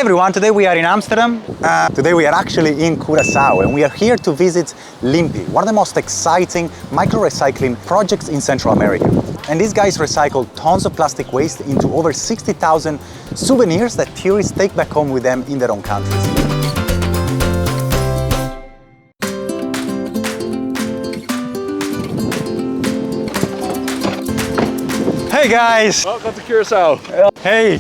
everyone, today we are in Amsterdam. Today we are actually in Curaçao and we are here to visit Limpi, one of the most exciting micro-recycling projects in Central America. And these guys recycle tons of plastic waste into over 60,000 souvenirs that tourists take back home with them in their own countries. Hey guys! Welcome to Curaçao. Hey!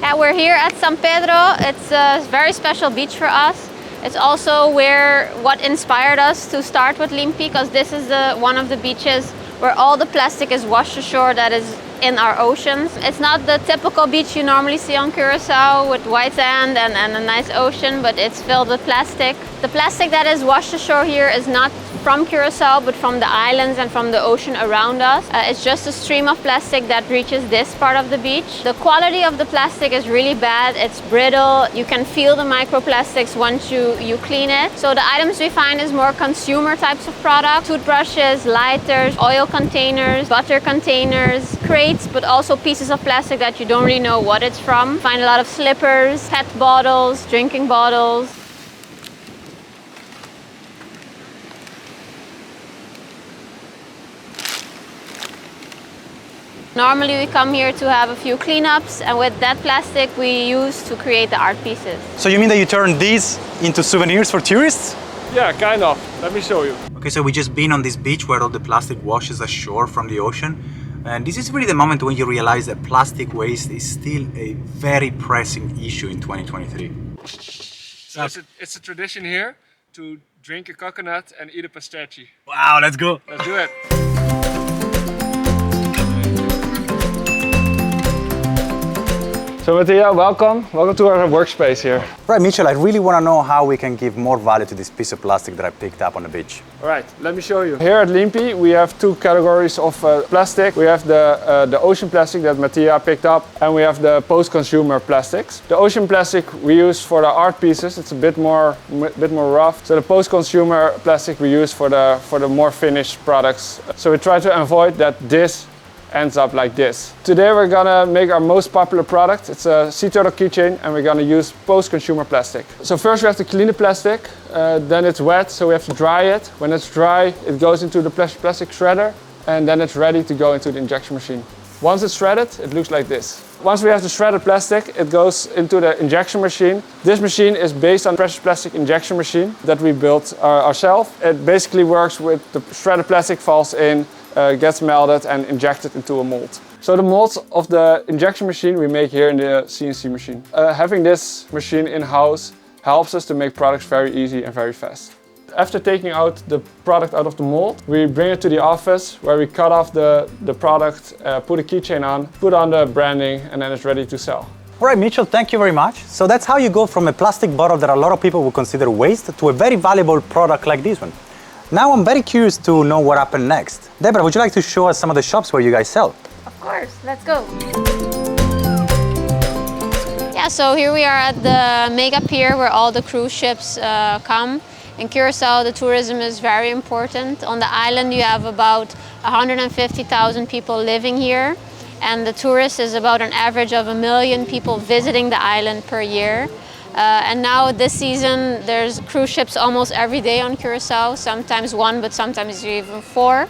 Yeah, we're here at San Pedro. It's a very special beach for us. It's also what inspired us to start with Limpi, because this is one of the beaches where all the plastic is washed ashore that is in our oceans. It's not the typical beach you normally see on Curaçao with white sand and a nice ocean, but it's filled with plastic. The plastic that is washed ashore here is not from Curaçao, but from the islands and from the ocean around us. It's just a stream of plastic that reaches this part of the beach. The quality of the plastic is really bad. It's brittle. You can feel the microplastics once you clean it. So the items we find is more consumer types of products: toothbrushes, lighters, oil containers, butter containers, crates, but also pieces of plastic that you don't really know what it's from. Find a lot of slippers, pet bottles, drinking bottles. Normally we come here to have a few cleanups, and with that plastic we use to create the art pieces. So you mean that you turn these into souvenirs for tourists? Yeah, kind of. Let me show you. Okay, so we just been on this beach where all the plastic washes ashore from the ocean. And this is really the moment when you realize that plastic waste is still a very pressing issue in 2023. So it's a tradition here to drink a coconut and eat a pistachio. Wow, let's go! Let's do it. So Mattia, welcome to our workspace here. Right, Mitchell, I really want to know how we can give more value to this piece of plastic that I picked up on the beach. All right, let me show you. Here at Limpi, we have two categories of plastic. We have the ocean plastic that Mattia picked up, and we have the post-consumer plastics. The ocean plastic we use for the art pieces. It's a bit more rough. So the post-consumer plastic we use for the more finished products. So we try to avoid that this ends up like this. Today we're gonna make our most popular product. It's a sea turtle keychain, and we're gonna use post-consumer plastic. So first we have to clean the plastic, then it's wet, so we have to dry it. When it's dry, it goes into the plastic shredder, and then it's ready to go into the injection machine. Once it's shredded, it looks like this. Once we have the shredded plastic, it goes into the injection machine. This machine is based on precious plastic injection machine that we built ourselves. It basically works with the shredded plastic falls in, gets melted and injected into a mold. So the molds of the injection machine we make here in the CNC machine. Having this machine in-house helps us to make products very easy and very fast. After taking out the product out of the mold, we bring it to the office where we cut off the product, put a keychain on, put on the branding, and then it's ready to sell. All right, Mitchell, thank you very much. So that's how you go from a plastic bottle that a lot of people would consider waste to a very valuable product like this one. Now I'm very curious to know what happened next. Deborah, would you like to show us some of the shops where you guys sell? Of course, let's go. Yeah, so here we are at the mega pier where all the cruise ships come. In Curaçao, the tourism is very important. On the island, you have about 150,000 people living here, and the tourists is about an average of 1 million people visiting the island per year. And now this season, there's cruise ships almost every day on Curaçao, sometimes one, but sometimes even four.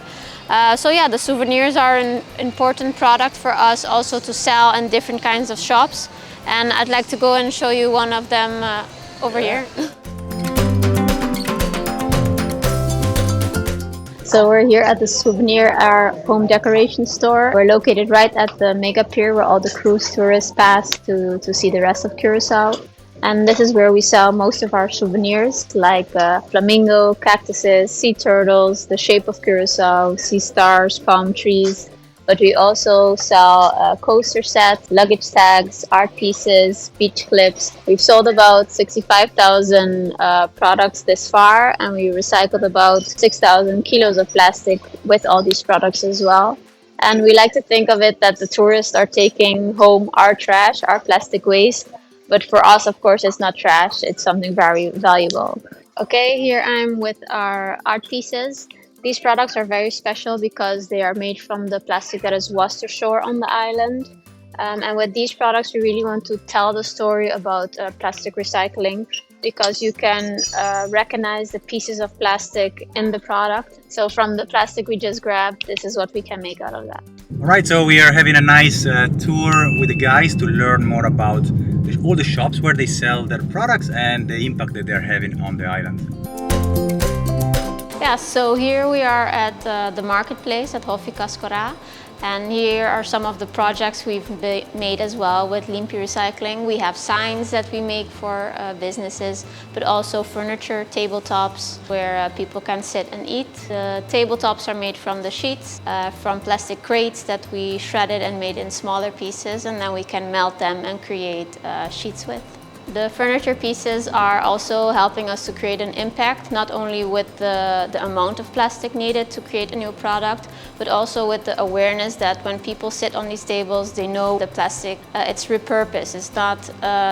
So yeah, the souvenirs are an important product for us also to sell in different kinds of shops. And I'd like to go and show you one of them over here. So we're here at the Souvenir, our home decoration store. We're located right at the mega pier where all the cruise tourists pass to see the rest of Curaçao. And this is where we sell most of our souvenirs, like flamingo, cactuses, sea turtles, the shape of Curaçao, sea stars, palm trees. But we also sell coaster sets, luggage tags, art pieces, beach clips. We've sold about 65,000 products this far, and we recycled about 6,000 kilos of plastic with all these products as well. And we like to think of it that the tourists are taking home our trash, our plastic waste. But for us, of course, it's not trash. It's something very valuable. Okay, here I'm with our art pieces. These products are very special because they are made from the plastic that is washed ashore on the island. And with these products, we really want to tell the story about plastic recycling, because you can recognize the pieces of plastic in the product. So from the plastic we just grabbed, this is what we can make out of that. All right, so we are having a nice tour with the guys to learn more about all the shops where they sell their products and the impact that they're having on the island. Yeah, so here we are at the marketplace at Hofi Cascora. And here are some of the projects we've made as well with Limpi Recycling. We have signs that we make for businesses, but also furniture, tabletops, where people can sit and eat. The tabletops are made from the sheets, from plastic crates that we shredded and made in smaller pieces, and then we can melt them and create sheets with. The furniture pieces are also helping us to create an impact, not only with the amount of plastic needed to create a new product, but also with the awareness that when people sit on these tables, they know the plastic, it's repurposed. It's not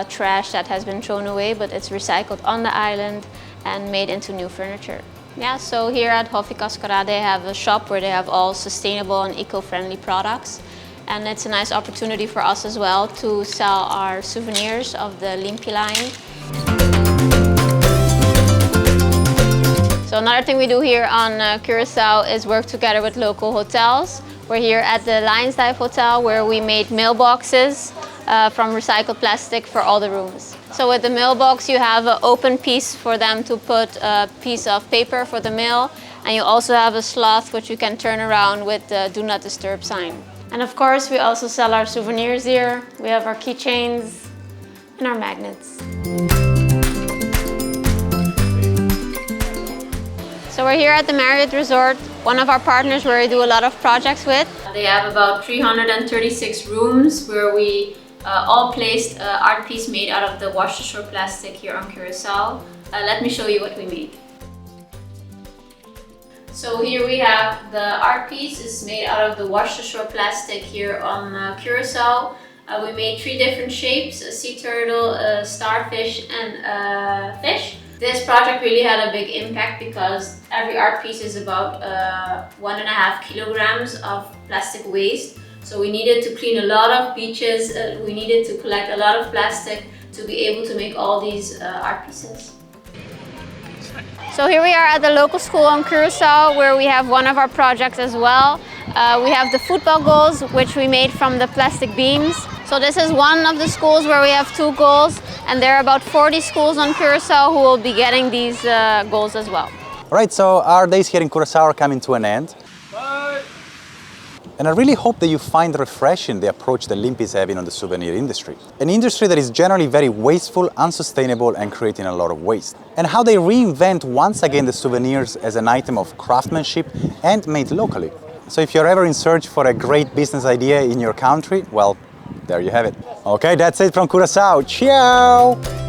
trash that has been thrown away, but it's recycled on the island and made into new furniture. Yeah, so here at Hofi Cascora, they have a shop where they have all sustainable and eco-friendly products. And it's a nice opportunity for us as well to sell our souvenirs of the Limpi line. So another thing we do here on Curaçao is work together with local hotels. We're here at the Lions Dive Hotel, where we made mailboxes from recycled plastic for all the rooms. So with the mailbox, you have an open piece for them to put a piece of paper for the mail, and you also have a sloth which you can turn around with the Do Not Disturb sign. And of course, we also sell our souvenirs here. We have our keychains and our magnets. So we're here at the Marriott Resort, one of our partners where we do a lot of projects with. They have about 336 rooms where we all placed an art piece made out of the wash-ashore plastic here on Curaçao. Let me show you what we made. So here we have the art piece. It's made out of the wash-ashore plastic here on Curaçao. We made 3 different shapes: a sea turtle, a starfish, and a fish. This project really had a big impact because every art piece is about 1.5 kilograms of plastic waste. So we needed to clean a lot of beaches. We needed to collect a lot of plastic to be able to make all these art pieces. So here we are at the local school on Curaçao, where we have one of our projects as well. We have the football goals, which we made from the plastic beams. So this is one of the schools where we have 2 goals, and there are about 40 schools on Curaçao who will be getting these goals as well. All right, so our days here in Curaçao are coming to an end. Bye! And I really hope that you find refreshing the approach that Limpi is having on the souvenir industry. An industry that is generally very wasteful, unsustainable, and creating a lot of waste. And how they reinvent once again the souvenirs as an item of craftsmanship and made locally. So if you're ever in search for a great business idea in your country, well, there you have it. Okay, that's it from Curaçao. Ciao!